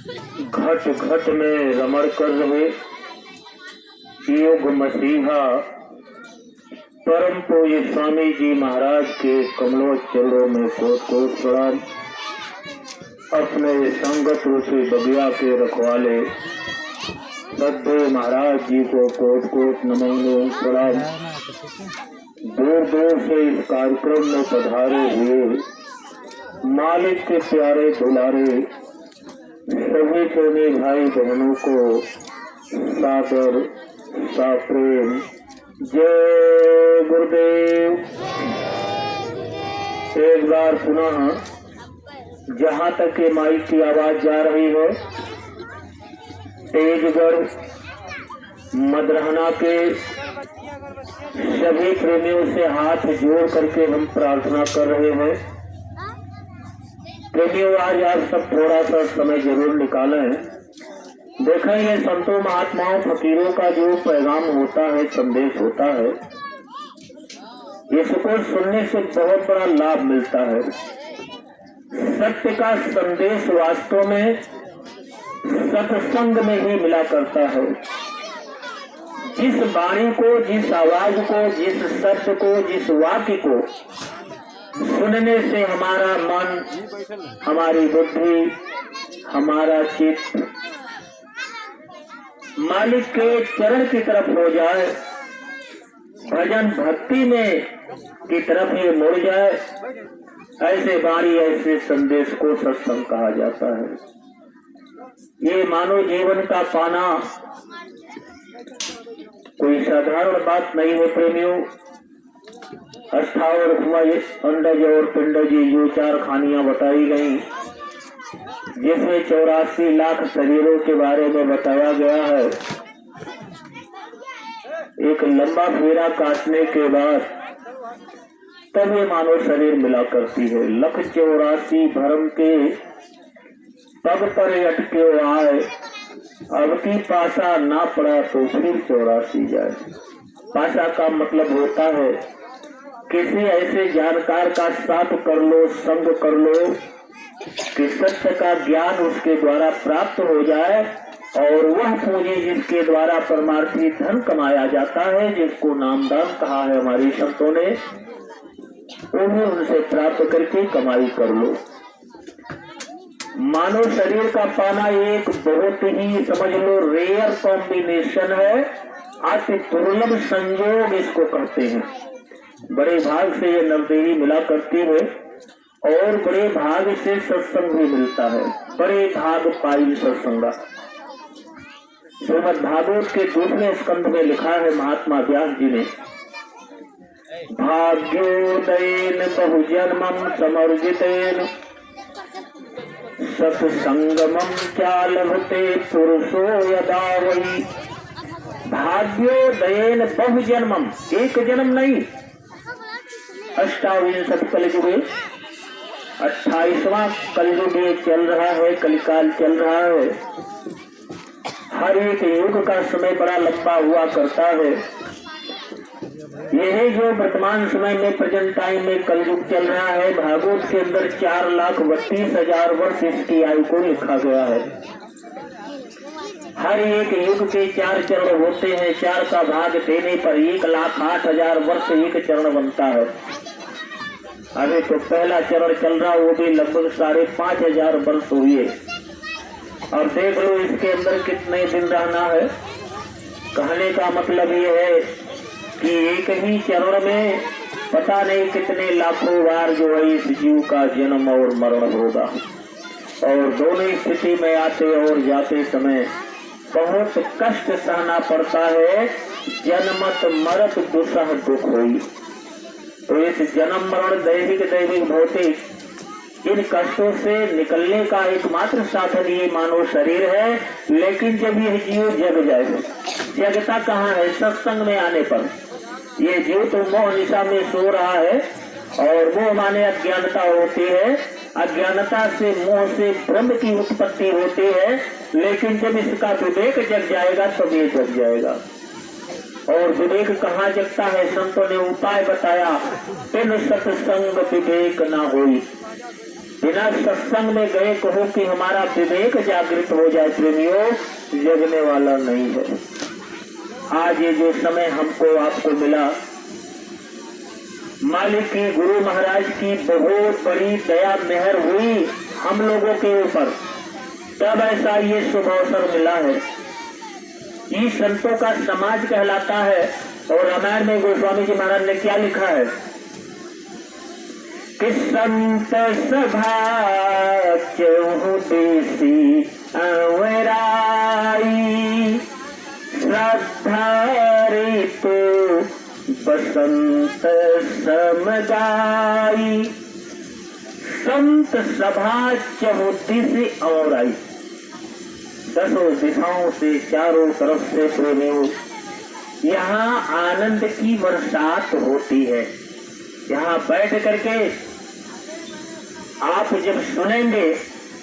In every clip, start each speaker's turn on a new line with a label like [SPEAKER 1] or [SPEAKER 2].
[SPEAKER 1] घट घट में रमण कर रहे योग मसीहा परम पूज्य स्वामी जी महाराज के कमलों चरणों में कोट कोट प्रणाम। अपने संगत रूपी बगिया के रखवाले सद्गुरु महाराज जी को कोट कोट नमन प्रणाम। दूर दूर से इस कार्यक्रम में पधारे हुए मालिक के प्यारे दुलारे सभी प्रेमी भाई बहनों को सादर साप्रेम जय गुरुदेव। एक बार पुनः जहाँ तक ये माइक की आवाज जा रही है, तेजगढ़ मदरहना के सभी प्रेमियों से हाथ जोड़ करके हम प्रार्थना कर रहे हैं। प्रेमियों, आज सब थोड़ा सा समय जरूर निकालें। देखेंगे संतों महात्माओं फकीरों का जो पैगाम होता है, संदेश होता है, इसको सुनने से बहुत बड़ा लाभ मिलता है। सत्य का संदेश वास्तव में सत्संग में ही मिला करता है। जिस वाणी को, जिस आवाज को, जिस सत्य को, जिस वाक्य को सुनने से हमारा मन, हमारी बुद्धि, हमारा चित्त मालिक के चरण की तरफ हो जाए, भजन भक्ति में की तरफ ये मुड़ जाए, ऐसे वाणी ऐसे संदेश को सत्संग कहा जाता है। ये मानव जीवन का पाना कोई साधारण बात नहीं है प्रेमियों। 58 अंडज और पिंडज जो 4 खानियां बताई गई, जिसमें 84 लाख शरीरों के बारे में बताया गया है। एक लंबा फेरा काटने के बाद तब ये मानव शरीर मिला करती है। 184 भरम के पग पर अटके आए, अब की पासा ना पड़ा तो फिर 84 जाए। पासा का मतलब होता है किसी ऐसे जानकार का साथ कर लो, संग कर लो कि सत्य का ज्ञान उसके द्वारा प्राप्त हो जाए, और वह पूंजी जिसके द्वारा परमार्थी धन कमाया जाता है, जिसको नामदान कहा है हमारे संतों ने, उन्हें उनसे प्राप्त करके कमाई कर लो। मानव शरीर का पाना एक बहुत ही, समझ लो, रेयर कॉम्बिनेशन है। अति दुर्लभ संयोग इसको कहते हैं। बड़े भाग से ये नवदेही मिला करती है, और बड़े भाग से सत्संग भी मिलता है। बड़े भाग पाई सत्संगा। श्रीमद् भागवत के 2वें स्कंध में लिखा है महात्मा व्यास जी ने, भाग्योदयेन बहुजन्मं समर्जितेन सत्संगमं क्या लभते पुरुषो यदा वै। भाग्योदयेन बहुजन्मं, एक जन्म नहीं, 28 कलयुगे 28वां कलयुग चल रहा है, कलिकाल चल रहा है। हर एक युग का समय बड़ा लंबा हुआ करता है। यही जो वर्तमान समय में प्रेजेंट टाइम में कलयुग चल रहा है, भागवत के अंदर 4,32,000 वर्ष इसकी आयु को लिखा गया है। हर एक युग के 4 चरण होते हैं। 4 का भाग देने पर 1,08,000 वर्ष एक चरण बनता है। अभी तो पहला चरण चल रहा, वो भी लगभग 5,500 वर्ष हुए। और देख लो इसके अंदर कितने दिन रहना है। कहने का मतलब ये है कि एक ही चरण में पता नहीं कितने लाखों बार जो है इस जीव का जन्म और मरण होगा, और दोनों स्थिति में आते और जाते समय बहुत कष्ट सहना पड़ता है। जन्मत मरत दुसह दुख हुई। तो इस जन्म मरण दैविक भौतिक इन कष्टों से निकलने का एकमात्र साधन ये मानव शरीर है। लेकिन जब यह जीव जग जाए, जगता कहाँ है? सत्संग में आने पर। ये जीव तो मोह निशा में सो रहा है, और मोह माने अज्ञानता होती है। अज्ञानता से, मोह से भ्रम की उत्पत्ति होती है। लेकिन जब इसका विवेक जग जाएगा तब ये जग जाएगा। और विवेक कहाँ जगता है? संतों ने उपाय बताया, इन सत्संग विवेक ना होई। बिना सत्संग में गए कहो कि हमारा विवेक जागृत हो जाए, प्रेमियों, जगने वाला नहीं है। आज ये जो समय हमको आपको मिला, मालिक की, गुरु महाराज की बहुत बड़ी दया मेहर हुई हम लोगों के ऊपर, तब ऐसा ये शुभ अवसर मिला है। ये संतों का समाज कहलाता है। और रामायण में गोस्वामी जी महाराज ने क्या लिखा है कि संत सभा चहुदेसी अवराई, श्रद्धा ऋतु बसंत समदाई। संत सभा चहुदेसी अवराई, दसों दिशाओं से, चारों तरफ से प्रेमियों, यहाँ आनंद की बरसात होती है। यहाँ बैठ करके आप जब सुनेंगे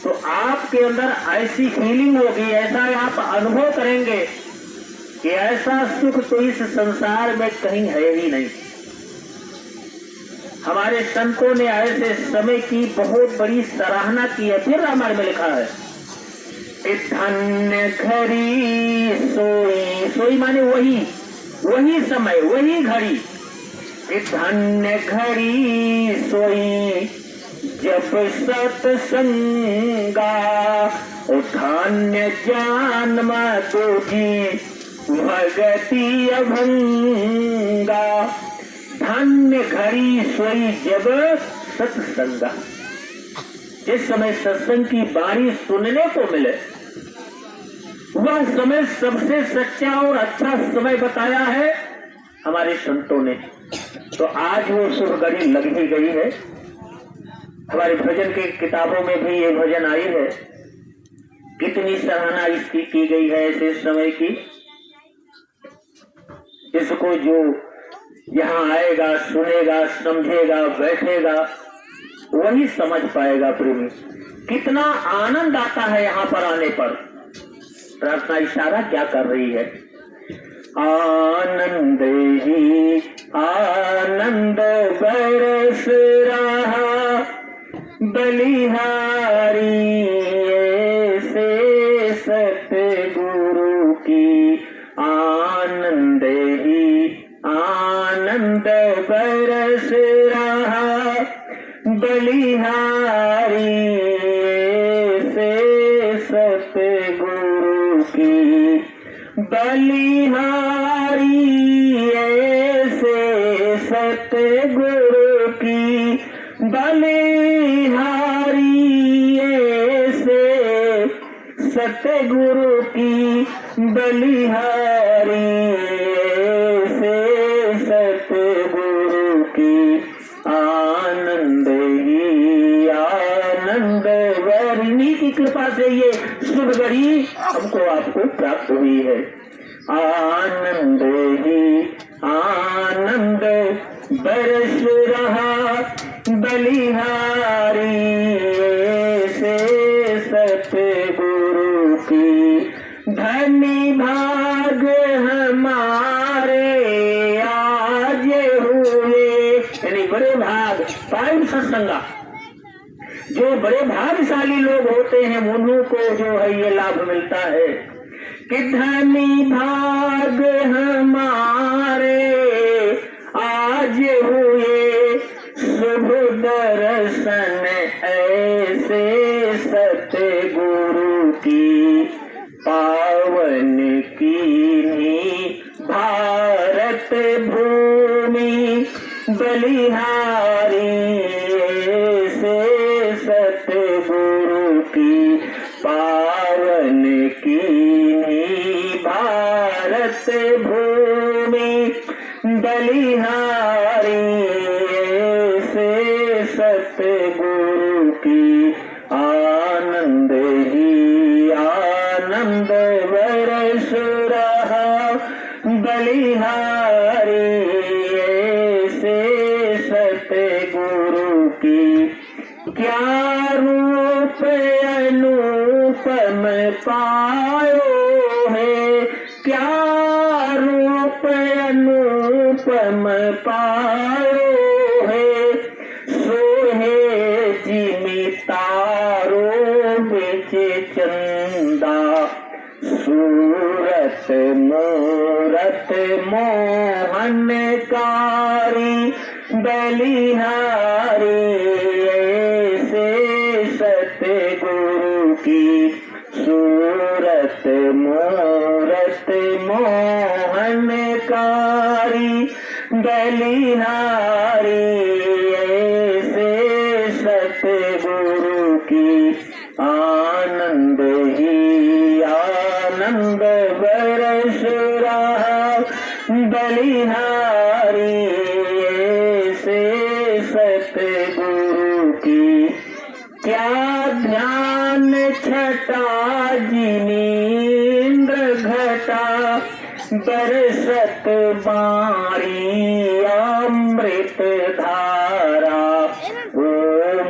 [SPEAKER 1] तो आपके अंदर ऐसी फीलिंग होगी, ऐसा आप अनुभव करेंगे कि ऐसा सुख तो इस संसार में कहीं है ही नहीं। हमारे संतों ने ऐसे समय की बहुत बड़ी सराहना की है। फिर रामायण में लिखा है धन्य घड़ी सोई, सोई माने वही समय, वही घड़ी। धन्य घड़ी सोई जब सत्संगा, ओ धन्य जन्म तुझी भगति अभंगा। धन्य घड़ी सोई जब सत्संगा, जिस समय सत्संग की बाणी सुनने को मिले, वह समय सबसे सच्चा और अच्छा समय बताया है हमारे संतों ने। तो आज वो शुभ घड़ी लग ही गई है। हमारे भजन की किताबों में भी ये भजन आई है। कितनी सराहना इसकी की गई है ऐसे समय की। इसको जो यहाँ आएगा, सुनेगा, समझेगा, बैठेगा, वही समझ पाएगा। प्रेमी, कितना आनंद आता है यहाँ पर आने पर। प्रार्थना इशारा क्या कर रही है? आनंद ही आनंद बरस रहा, बलिहारी ऐसे सतगुरु की। आनंद ही आनंद बरस रहा, बलिहारी ऐसे सतगुरु की। बलिहारी ऐसे सतगुरु की। बलिहारी ऐसे सतगुरु की। बलिहारी ऐसे सतगुरु की। आनंद ही आनंद वरनी की कृपा से ये शुभ घड़ी हमको आपको प्राप्त हुई है। आनंद ही आनंद बरस रहा, बलिहारी ऐसे सतगुरु की। धनी भाग हमारे आज हुए, यानी बड़े भाग, पायु सत्संगा, जो बड़े भाग्यशाली लोग होते हैं उन्हों को जो है ये लाभ मिलता है कि धनी भाग हमारे आज हुए, शुभ दर्शन ऐसे सतगुरु की। पावन कीन्ही भारत भूमि, बलिहारी ऐसे सतगुरु की। पावन कीन्ही भारत भूमि, बलिहारी ऐसे सतगुरु की। आनंद ही आनंद बरस रहा, बलिहारी ऐसे सतगुरु की। क्या रूप अनुपम पायो है, क्या रूप अनुपम पायो है। सोहे जिमिता चंदा, सूरत मूरत मोहनकारी, बलिहारी ऐसे सतगुरु की, सूरत मूरत मोहनकारी, बलिहारी ऐसे सतगुरु की, आनंद ही आनंद बरस रहा, बलिहारी ऐसे सतगुरु की, क्या ध्यान छटा जिनेंद्र घटा, बरसत बाणी अमृत धारा, ओ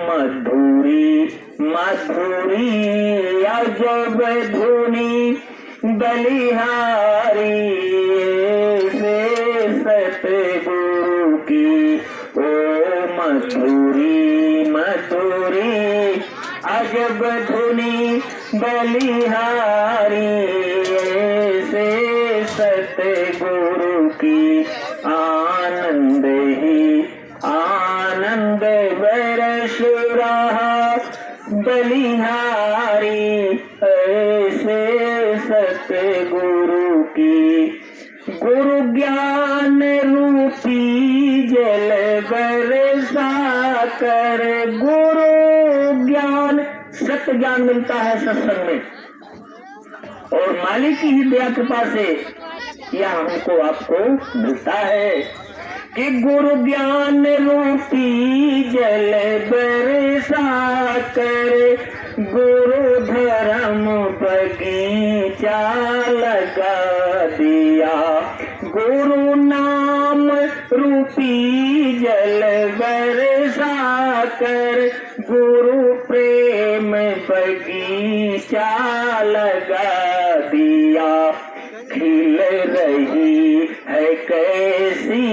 [SPEAKER 1] मधुरी मधुरी अजब धुनी, बलिहारी से सतगुरु की, ओ मधुरी मधुरी अजब धुनी, बलिहारी से सतगुरु की, आनंद ही आनंद बरस रहा, बलिहारी ऐसे सतगुरु की, गुरु ज्ञान रूपी जल बरसा कर, गुरु ज्ञान सत्य ज्ञान मिलता है सत्संग में, और मालिक की ही दया कृपा से यह हमको आपको मिलता है कि गुरु ज्ञान रूपी जल बरसा कर, गुरु धर्म बगीचा लगा दिया, गुरु नाम रूपी जल बरसा कर, गुरु प्रेम बगीचा लगा दिया, खिल रही है कैसी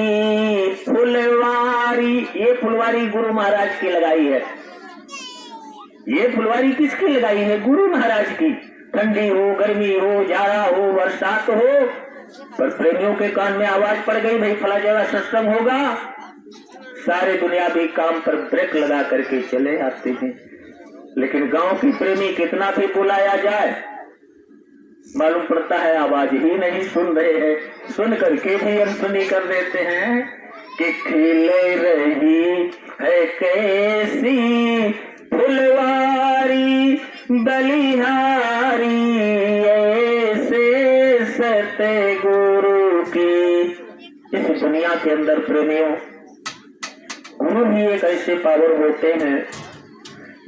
[SPEAKER 1] फुलवारी, ये फुलवारी गुरु महाराज की लगाई है, ये फुलवारी किसकी लगाई है? गुरु महाराज की। ठंडी हो, गर्मी हो, जाड़ा हो, बरसात हो, पर प्रेमियों के कान में आवाज पड़ गई भाई फला जगह सत्संग होगा, सारे दुनियावी काम पर ब्रेक लगा करके चले आते हैं। लेकिन गांव की प्रेमी कितना भी बुलाया जाए, मालूम पड़ता है आवाज ही नहीं सुन रहे हैं, सुन करके भी अनसुनी कर देते हैं कि खिल रही है कैसी फुलवारी, बलिहारी ऐसे सतगुरु की। इस दुनिया के अंदर प्रेमियों, गुरु ही एक ऐसे पावर होते हैं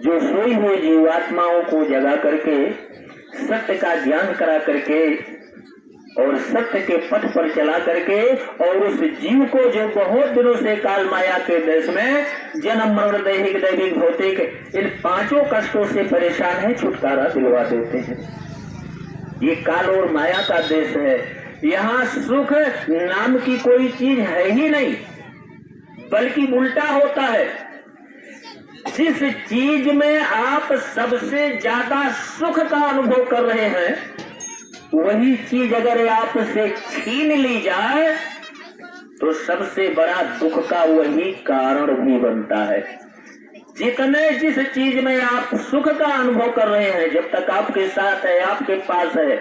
[SPEAKER 1] जो सोई हुई जीवात्माओं को जगा करके सत्य का ज्ञान करा करके और सत्य के पथ पर चला करके और उस जीव को जो बहुत दिनों से काल माया के देश में जन्म मरण दैहिक दैविक भौतिक इन पांचों कष्टों से परेशान है, छुटकारा दिलवा देते हैं। ये काल और माया का देश है, यहाँ सुख नाम की कोई चीज है ही नहीं, बल्कि उल्टा होता है। जिस चीज में आप सबसे ज्यादा सुख का अनुभव कर रहे हैं, वही चीज अगर आपसे छीन ली जाए तो सबसे बड़ा दुख का वही कारण भी बनता है। जितने जिस चीज में आप सुख का अनुभव कर रहे हैं, जब तक आपके साथ है, आपके पास है,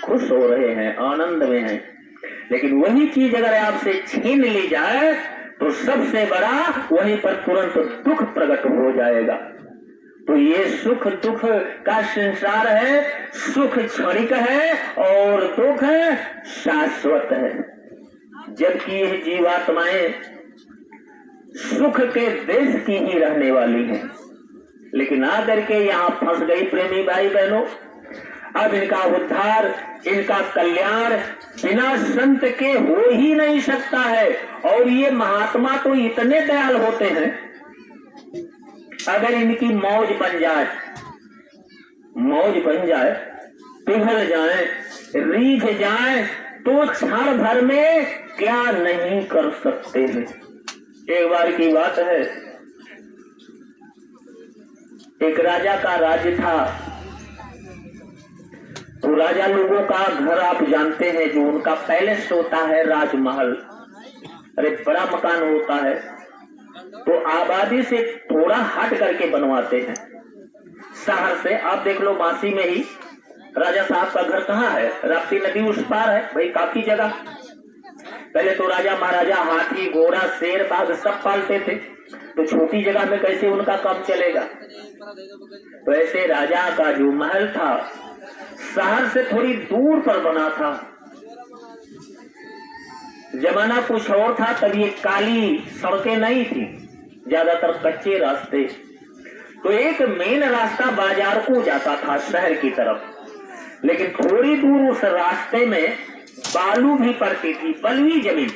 [SPEAKER 1] खुश हो रहे हैं, आनंद में हैं, लेकिन वही चीज अगर आपसे छीन ली जाए तो सबसे बड़ा वहीं पर तुरंत दुख प्रकट हो जाएगा। तो ये सुख दुख का संसार है, सुख क्षणिक है और दुख शाश्वत है। जबकि ये जीवात्माएं सुख के देश की ही रहने वाली हैं, लेकिन आकर के यहाँ फंस गई प्रेमी भाई बहनों। अब इनका उद्धार, इनका कल्याण बिना संत के हो ही नहीं सकता है। और ये महात्मा तो इतने दयाल होते हैं, अगर इनकी मौज बन जाए, पिघल जाए, रीझ जाए, तो क्षण भर में क्या नहीं कर सकते हैं। एक बार की बात है, एक राजा का राज्य था, राजा लोगों का घर आप जानते हैं, जो उनका पैलेस होता है, राजमहल, अरे बड़ा मकान होता है, तो आबादी से थोड़ा हट करके बनवाते हैं। शहर से आप देख लो, मासी में ही राजा साहब का घर कहाँ है, राप्ती नदी उस पार है भाई, काफी जगह। पहले तो राजा महाराजा हाथी घोड़ा शेर बाघ सब पालते थे, तो छोटी जगह में कैसे उनका काम चलेगा। तो ऐसे राजा का जो महल था शहर से थोड़ी दूर पर बना था। जमाना कुछ और था, तब ये काली सड़कें नहीं थी, ज्यादातर कच्चे रास्ते। तो एक मेन रास्ता बाजार को जाता था शहर की तरफ, लेकिन थोड़ी दूर उस रास्ते में बालू भी पड़ती थी, बलुई जमीन।